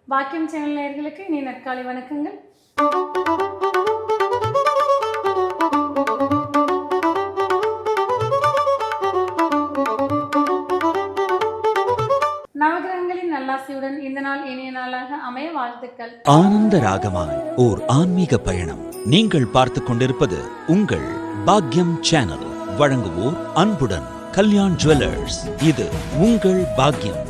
பாக்கியம் சேனல் நேயர்களுக்கு இனி நற்காலை வணக்கங்கள். நவகிரகங்களின் நல்லாசியுடன் இந்த நாள் இனிய நாளாக அமைய வாழ்த்துக்கள். ஆனந்த ராகமாய் ஓர் ஆன்மீக பயணம். நீங்கள் பார்த்துக் கொண்டிருப்பது உங்கள் பாக்யம் சேனல். வழங்குவோர் அன்புடன் கல்யாண் ஜுவல்லர்ஸ். இது உங்கள் பாக்யம்,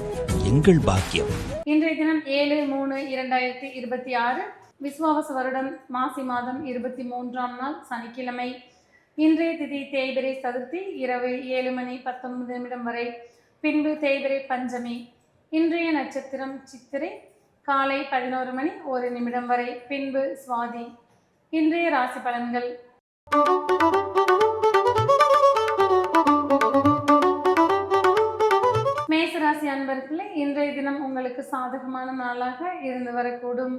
எங்கள் பாக்கியம். இன்றைய தினம் 7/3/2026 விஸ்வாவச வருடம் மாசி மாதம் 23ஆம் நாள் சனிக்கிழமை. இன்றைய திதி தேய்பிரை சதுர்த்தி இரவு 7:19 வரை, பின்பு தேய்பிரை பஞ்சமி. இன்றைய நட்சத்திரம் சித்திரை காலை 11:01 வரை, பின்பு சுவாதி. இன்றைய ராசி பலன்கள். மேசராசி அன்பர்களே, இன்றைய தினம் உங்களுக்கு சாதகமான நாளாக இருந்து வரக்கூடும்.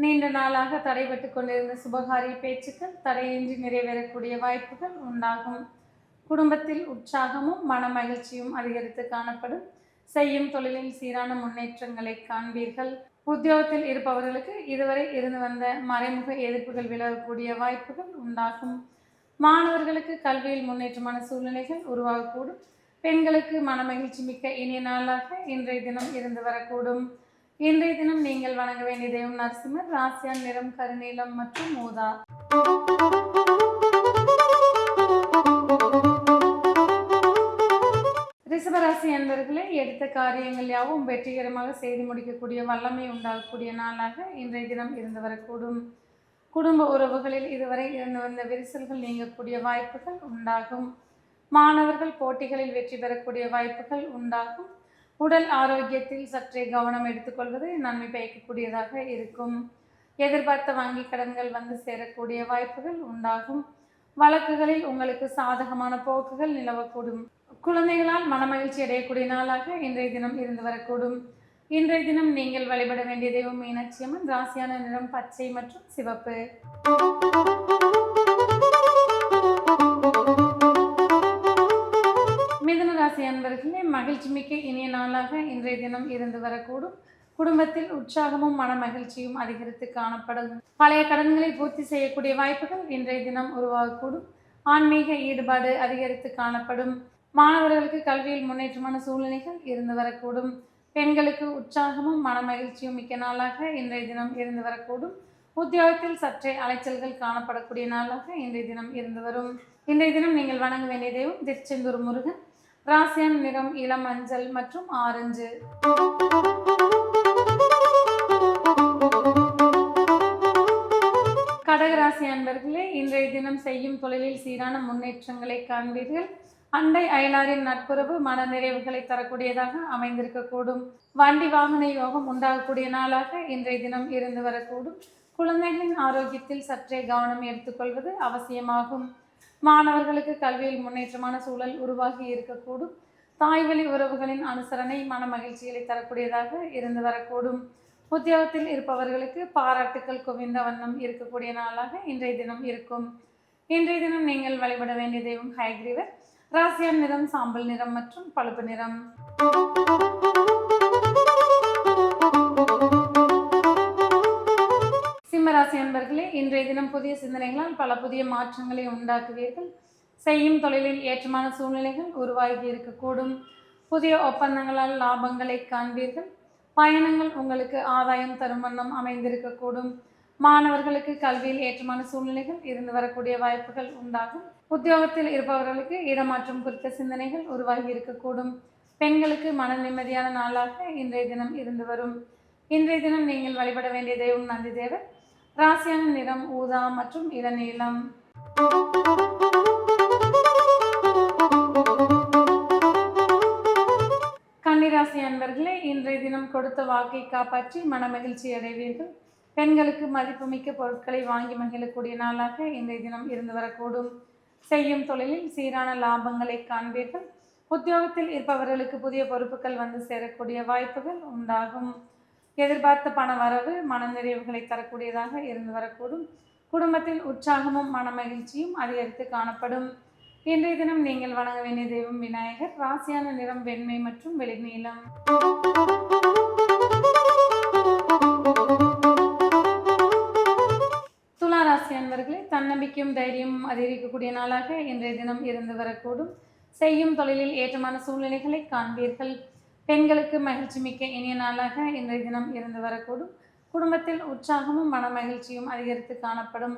நீண்ட நாளாக தடைபட்டு கொண்டிருந்த சுபகாரிய பேச்சுக்கள் தடையின்றி நிறைவேறக்கூடிய வாய்ப்புகள் உண்டாகும். குடும்பத்தில் உற்சாகமும் மன மகிழ்ச்சியும் அதிகரித்து காணப்படும். செய்யும் தொழிலில் சீரான முன்னேற்றங்களை காண்பீர்கள். உத்தியோகத்தில் இருப்பவர்களுக்கு இதுவரை இருந்து வந்த மறைமுக எதிர்ப்புகள் விலகக்கூடிய வாய்ப்புகள் உண்டாகும். மாணவர்களுக்கு கல்வியில் முன்னேற்றமான சூழ்நிலைகள் உருவாகக்கூடும். பெண்களுக்கு மனமகிழ்ச்சி மிக்க இனிய நாளாக இன்றைய தினம் இருந்து வரக்கூடும். இன்றைய தினம் நீங்கள் வணங்க வேண்டிய தெய்வம் நரசிம்மர். ராசியான் நிறம் கருநீலம் மற்றும் ஊதா. ரிஷபராசி அன்பர்களே, எடுத்த காரியங்கள் யாவும் வெற்றிகரமாக செய்து முடிக்கக்கூடிய வல்லமை உண்டாகக்கூடிய நாளாக இன்றைய தினம் இருந்து வரக்கூடும். குடும்ப உறவுகளில் இதுவரை இருந்து வந்த விரிசல்கள் நீங்கக்கூடிய வாய்ப்புகள் உண்டாகும். மாணவர்கள் போட்டிகளில் வெற்றி பெறக்கூடிய வாய்ப்புகள் உண்டாகும். உடல் ஆரோக்கியத்தில் சற்றே கவனம் எடுத்துக்கொள்வது நன்மை பயக்கக்கூடியதாக இருக்கும். எதிர்பார்த்த வங்கி கடன்கள் வந்து சேரக்கூடிய வாய்ப்புகள் உண்டாகும். வழக்குகளில் உங்களுக்கு சாதகமான போக்குகள் நிலவக்கூடும். குழந்தைகளால் மனமகிழ்ச்சி அடையக்கூடிய நாளாக இன்றைய தினம் இருந்து வரக்கூடும். இன்றைய தினம் நீங்கள் வழிபட வேண்டிய தெய்வம் மீனாட்சி அம்மன். ராசியான நிறம் பச்சை மற்றும் சிவப்பு. மிதுன ராசி அன்பர்களே, மகிழ்ச்சி மிக்க இனிய நாளாக இன்றைய தினம் இருந்து வரக்கூடும். குடும்பத்தில் உற்சாகமும் மன மகிழ்ச்சியும் அதிகரித்து காணப்படும். பழைய கடன்களை பூர்த்தி செய்யக்கூடிய வாய்ப்புகள் இன்றைய தினம் உருவாகக்கூடும். ஆன்மீக ஈடுபாடு அதிகரித்து காணப்படும். மாணவர்களுக்கு கல்வியில் முன்னேற்றமான சூழ்நிலைகள் இருந்து வரக்கூடும். பெண்களுக்கு உற்சாகமும் மன மகிழ்ச்சியும் மிக்க நாளாக இன்றைய தினம் இருந்து வரக்கூடும். உத்தியோகத்தில் சற்றே அலைச்சல்கள் காணப்படக்கூடிய நாளாக இன்றைய தினம் இருந்து வரும். இன்றைய தினம் நீங்கள் வணங்க வேண்டிய தெய்வம் திருச்செந்தூர் முருகன். ராசியான நிறம் இளம் மஞ்சள் மற்றும் ஆரஞ்சு. கடகராசி அன்பர்களே, இன்றைய தினம் செய்யும் தொழிலில் சீரான முன்னேற்றங்களை காண்பீர்கள். அண்டை அயலாரின் நட்புறவு மன நிறைவுகளை தரக்கூடியதாக அமைந்திருக்கக்கூடும். வண்டி வாகன யோகம் உண்டாகக்கூடிய நாளாக இன்றைய தினம் இருந்து வரக்கூடும். குழந்தைகளின் ஆரோக்கியத்தில் சற்றே கவனம் எடுத்துக்கொள்வது அவசியமாகும். மாணவர்களுக்கு கல்வியில் முன்னேற்றமான சூழல் உருவாகி இருக்கக்கூடும். தாய்வழி உறவுகளின் அனுசரணை மன மகிழ்ச்சிகளை தரக்கூடியதாக இருந்து வரக்கூடும். உத்தியோகத்தில் இருப்பவர்களுக்கு பாராட்டுக்கள் குவிந்த வண்ணம் இருக்கக்கூடிய நாளாக இன்றைய தினம் இருக்கும். இன்றைய தினம் நீங்கள் வழிபட வேண்டிய தெய்வம் ஹயக்ரீவர். ராசியான் நிறம் சாம்பல் நிறம் மற்றும் பழுப்பு நிறம். சிம்மராசி அன்பர்களே, இன்றைய தினம் புதிய சிந்தனைகளால் பல புதிய மாற்றங்களை உண்டாக்குவீர்கள். செய்யும் தொழிலில் ஏற்றமான சூழ்நிலைகள் உருவாகி இருக்கக்கூடும். புதிய ஒப்பந்தங்களால் லாபங்களை காண்பீர்கள். பயணங்கள் உங்களுக்கு ஆதாயம் தரும் வண்ணம் அமைந்திருக்கக்கூடும். மாணவர்களுக்கு கல்வியில் ஏற்றமான சூழ்நிலைகள் இருந்து வரக்கூடிய வாய்ப்புகள் உண்டாகும். உத்தியோகத்தில் இருப்பவர்களுக்கு இடமாற்றம் குறித்த சிந்தனைகள் உருவாகி இருக்கக்கூடும். பெண்களுக்கு மன நிம்மதியான நாளாக இன்றைய தினம் இருந்து வரும். இன்றைய தினம் நீங்கள் வழிபட வேண்டிய தெய்வம் நந்தி தேவர். ராசியான நிறம் ஊதா மற்றும் இளநீலம். கன்னிராசி அன்பர்களே, இன்றைய தினம் கொடுத்த வாக்கை காப்பாற்றி மன மகிழ்ச்சி அடைவீர்கள். பெண்களுக்கு மதிப்புமிக்க பொருட்களை வாங்கி மகிழக்கூடிய நாளாக இன்றைய தினம் இருந்து வரக்கூடும். செய்யும் தொழிலில் சீரான லாபங்களை காண்பீர்கள். உத்தியோகத்தில் இருப்பவர்களுக்கு புதிய பொறுப்புகள் வந்து சேரக்கூடிய வாய்ப்புகள் உண்டாகும். எதிர்பார்த்த பண வரவு மன நிறைவுகளை தரக்கூடியதாக இருந்து வரக்கூடும். குடும்பத்தில் உற்சாகமும் மன மகிழ்ச்சியும் அதிகரித்து காணப்படும். இன்றைய தினம் நீங்கள் வணங்க வேண்டிய தெய்வம் விநாயகர். ராசியான நிறம் வெண்மை மற்றும் வெளிநீலம். அன்பர்களே, தன்னம்பிக்கையும் தைரியமும் அதிகரிக்கக்கூடிய நாளாக இன்றைய தினம் இருந்து வரக்கூடும். செய்யும் தொழிலில் ஏற்றமான சூழ்நிலைகளை காண்பீர்கள். பெண்களுக்கு மகிழ்ச்சி மிக்க இனிய நாளாக இன்றைய தினம் இருந்து வரக்கூடும். குடும்பத்தில் உற்சாகமும் மன மகிழ்ச்சியும் அதிகரித்து காணப்படும்.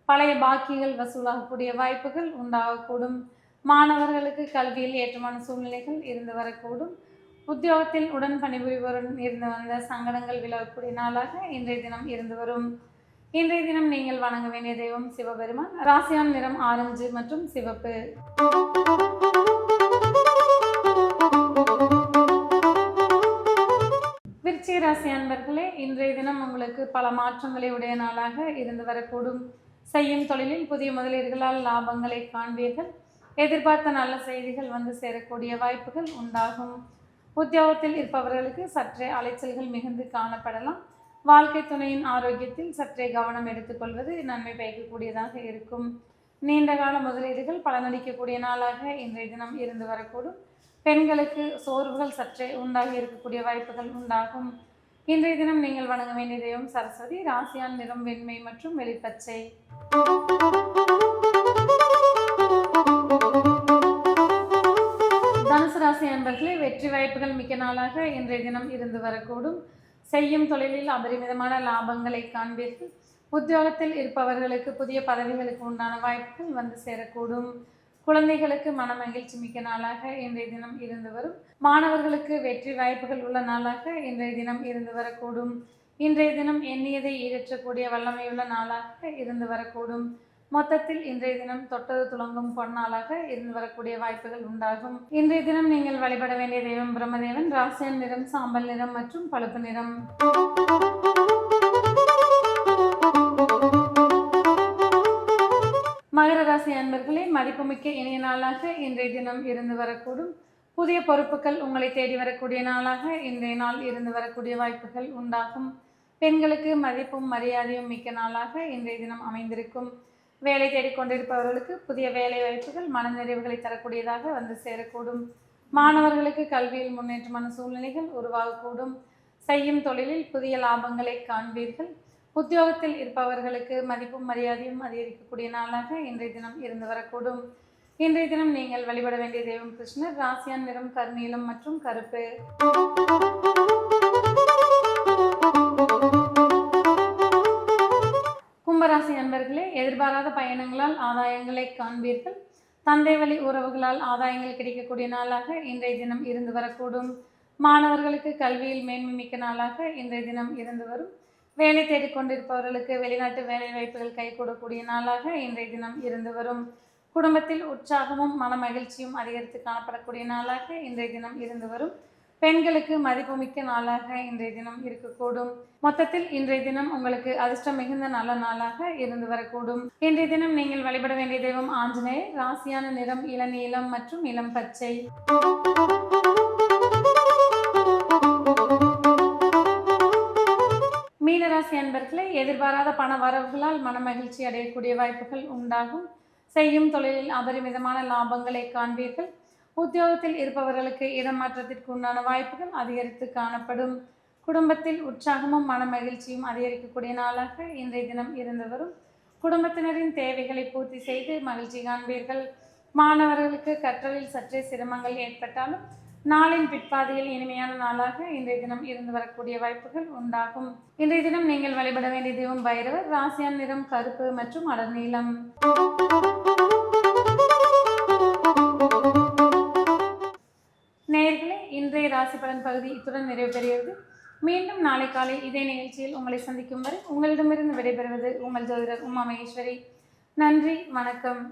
பழைய பாக்கிகள் வசூலாகக்கூடிய வாய்ப்புகள் உண்டாகக்கூடும். மாணவர்களுக்கு கல்வியில் ஏற்றமான சூழ்நிலைகள் இருந்து வரக்கூடும். உத்தியோகத்தில் உடன் பணிபுரிவோருடன் இருந்து வந்த சங்கடங்கள் விலகக்கூடிய நாளாக இன்றைய தினம் இருந்து வரும். இன்றைய தினம் நீங்கள் வணங்க வேண்டிய தெய்வம் சிவபெருமான். ராசியான் நிறம் ஆரஞ்சு மற்றும் சிவப்பு. விருச்சிக ராசி அன்பர்களே, இன்றைய தினம் உங்களுக்கு பல மாற்றங்களை உடைய நாளாக இருந்து வரக்கூடும். செய்யும் தொழிலில் புதிய முதலீடுகளால் லாபங்களை காண்பீர்கள். எதிர்பார்த்த நல்ல செய்திகள் வந்து சேரக்கூடிய வாய்ப்புகள் உண்டாகும். உத்தியோகத்தில் இருப்பவர்களுக்கு சற்றே அலைச்சல்கள் மிகுந்து காணப்படலாம். வாழ்க்கை துணையின் ஆரோக்கியத்தில் சற்றே கவனம் எடுத்துக்கொள்வது நன்மை பயக்கக்கூடியதாக இருக்கும். நீண்டகால முதலீடுகள் பலனளிக்கக்கூடிய நாளாக இன்றைய தினம் இருந்து வரக்கூடும். பெண்களுக்கு சோர்வுகள் சற்றே உண்டாகி இருக்கக்கூடிய வாய்ப்புகள் உண்டாகும். இன்றைய தினம் நீங்கள் வணங்க வேண்டிய தெய்வம் சரஸ்வதி. ராசியான் நிறம் வெண்மை மற்றும் வெளிப்பச்சை. தனுசு ராசி அன்பர்களே, வெற்றி வாய்ப்புகள் மிக்க நாளாக இன்றைய தினம் இருந்து வரக்கூடும். செய்யும் தொழிலில் அபரிமிதமான லாபங்களை காண்பீர்கள். உத்தியோகத்தில் இருப்பவர்களுக்கு புதிய பதவிகளுக்கு உண்டான வாய்ப்புகள் வந்து சேரக்கூடும். குழந்தைகளுக்கு மன மகிழ்ச்சி மிக்க நாளாக இன்றைய தினம் இருந்து வரும். மாணவர்களுக்கு வெற்றி வாய்ப்புகள் உள்ள நாளாக இன்றைய தினம் இருந்து வரக்கூடும். இன்றைய தினம் எண்ணியதை ஈடற்றக்கூடிய வல்லமையுள்ள நாளாக இருந்து வரக்கூடும். மொத்தத்தில் இன்றைய தினம் தொட்டது துளங்கும் பொன்னாளாக இருந்து வரக்கூடிய வாய்ப்புகள் உண்டாகும். இன்றைய தினம் நீங்கள் வழிபட வேண்டிய தெய்வம் பிரம்மதேவன். ராசியன் நிறம் சாம்பல் நிறம் மற்றும் பழுப்பு நிறம். மகர ராசி அன்பர்களே, மதிப்புமிக்க இனிய நாளாக இன்றைய தினம் இருந்து வரக்கூடும். புதிய பொறுப்புகள் உங்களை தேடி வரக்கூடிய நாளாக இன்றைய நாள் இருந்து வரக்கூடிய வாய்ப்புகள் உண்டாகும். பெண்களுக்கு மதிப்பும் மரியாதையும் மிக்க நாளாக இன்றைய தினம் அமைந்திருக்கும். வேலை தேடிக்கொண்டிருப்பவர்களுக்கு புதிய வேலை வாய்ப்புகள் மனநிறைவுகளை தரக்கூடியதாக வந்து சேரக்கூடும். மாணவர்களுக்கு கல்வியில் முன்னேற்றமான சூழ்நிலைகள் உருவாகக்கூடும். செய்யும் தொழிலில் புதிய லாபங்களை காண்பீர்கள். உத்தியோகத்தில் இருப்பவர்களுக்கு மதிப்பும் மரியாதையும் அதிகரிக்கக்கூடிய நாளாக இன்றைய தினம் இருந்து வரக்கூடும். இன்றைய தினம் நீங்கள் வழிபட வேண்டிய தெய்வம் கிருஷ்ணர். ராசியான் நிறம் கருநீலம் மற்றும் கருப்பு. கும்பராசி அன்பர்களே, எதிர்பாராத பயணங்களால் ஆதாயங்களை காண்பீர்கள். தந்தை வழி உறவுகளால் ஆதாயங்கள் கிடைக்கக்கூடிய நாளாக இன்றைய தினம் இருந்து வரக்கூடும். மாணவர்களுக்கு கல்வியில் மேன்மை மிக்க நாளாக இன்றைய தினம் இருந்து வரும். வேலை தேடிக்கொண்டிருப்பவர்களுக்கு வெளிநாட்டு வேலை வாய்ப்புகள் கைகூடக்கூடிய நாளாக இன்றைய தினம் இருந்து வரும். குடும்பத்தில் உற்சாகமும் மன மகிழ்ச்சியும் அதிகரித்து காணப்படக்கூடிய நாளாக இன்றைய தினம் இருந்து வரும். பெண்களுக்கு மதிப்புமிக்க நாளாக இன்றைய தினம் இருக்கக்கூடும். மொத்தத்தில் இன்றைய தினம் உங்களுக்கு அதிர்ஷ்டம் மிகுந்த நல்ல நாளாக இருந்து வரக்கூடும். இன்றைய தினம் நீங்கள் வழிபட வேண்டிய தெய்வம் ஆஞ்சநேயர். ராசியான நிறம் இளநீலம் மற்றும் இளம் பச்சை. மீனராசி அன்பர்களே, எதிர்பாராத பண வரவுகளால் மன மகிழ்ச்சி அடையக்கூடிய வாய்ப்புகள் உண்டாகும். செய்யும் தொழிலில் அபரிமிதமான லாபங்களை காண்பீர்கள். உத்தியோகத்தில் இருப்பவர்களுக்கு இடமாற்றத்திற்கு உண்டான வாய்ப்புகள் அதிகரித்து காணப்படும். குடும்பத்தில் உற்சாகமும் மன மகிழ்ச்சியும் அதிகரிக்கக்கூடிய நாளாக இன்றைய தினம் இருந்து வரும். குடும்பத்தினரின் தேவைகளை பூர்த்தி செய்து மகிழ்ச்சி காண்பீர்கள். மாணவர்களுக்கு கற்றலில் சற்றே சிரமங்கள் ஏற்பட்டாலும் நாளின் பிற்பாதையில் இனிமையான நாளாக இன்றைய தினம் இருந்து வரக்கூடிய வாய்ப்புகள் உண்டாகும். இன்றைய தினம் நீங்கள் வழிபட வேண்டிய தெய்வம் பைரவர். ராசியான் நிறம் கருப்பு மற்றும் அடர் நீலம். நேயர்களே, இன்றைய ராசி பலன் பகுதி இத்துடன் நிறைவு பெறுகிறது. மீண்டும் நாளை காலை இதே நிகழ்ச்சியில் உங்களை சந்திக்கும் வரை உங்களிடமிருந்து விடைபெறுவது உங்கள் ஜோதிடர் உமா மகேஸ்வரி. நன்றி, வணக்கம்.